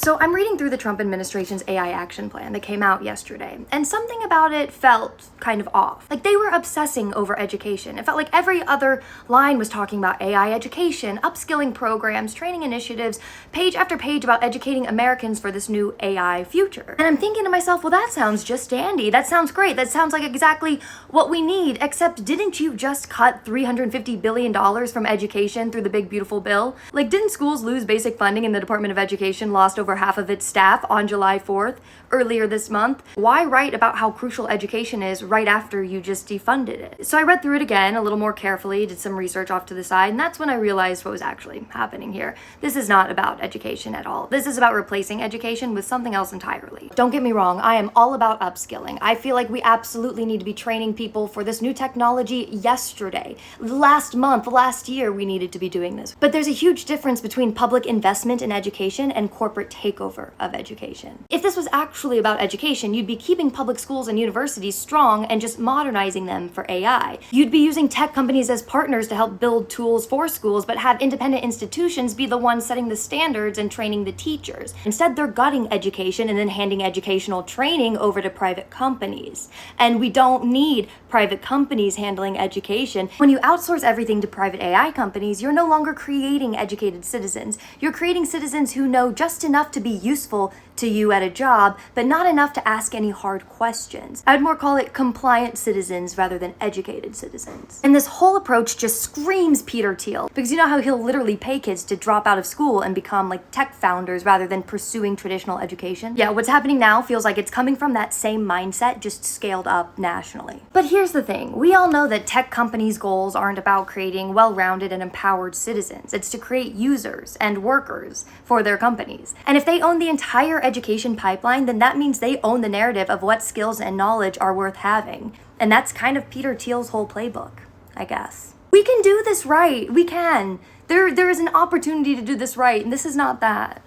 So I'm reading through the Trump administration's AI action plan that came out yesterday, and something about it felt kind of off. Like, they were obsessing over education. It felt like every other line was talking about AI education, upskilling programs, training initiatives, page after page about educating Americans for this new AI future. And I'm thinking to myself, well, that sounds just dandy. That sounds great. That sounds like exactly what we need, except didn't you just cut $350 billion from education through the big beautiful bill? Like, didn't schools lose basic funding and the Department of Education lost over half of its staff on July 4th earlier this month? Why write about how crucial education is right after you just defunded it? So I read through it again a little more carefully, did some research off to the side, and that's when I realized what was actually happening here. This is not about education at all. This is about replacing education with something else entirely. Don't get me wrong, I am all about upskilling. I feel like we absolutely need to be training people for this new technology yesterday. Last month, last year, we needed to be doing this. But there's a huge difference between public investment in education and corporate takeover of education. If this was actually about education, you'd be keeping public schools and universities strong and just modernizing them for AI. You'd be using tech companies as partners to help build tools for schools, but have independent institutions be the ones setting the standards and training the teachers. Instead, they're gutting education and then handing educational training over to private companies. And we don't need private companies handling education. When you outsource everything to private AI companies, you're no longer creating educated citizens. You're creating citizens who know just enough to be useful to you at a job, but not enough to ask any hard questions. I'd more call it compliant citizens rather than educated citizens. And this whole approach just screams Peter Thiel, because you know how he'll literally pay kids to drop out of school and become like tech founders rather than pursuing traditional education? Yeah, what's happening now feels like it's coming from that same mindset, just scaled up nationally. But here's the thing, we all know that tech companies' goals aren't about creating well-rounded and empowered citizens. It's to create users and workers for their companies. And if they own the entire education pipeline, then that means they own the narrative of what skills and knowledge are worth having. And that's kind of Peter Thiel's whole playbook, I guess. We can do this right. We can. There is an opportunity to do this right, and this is not that.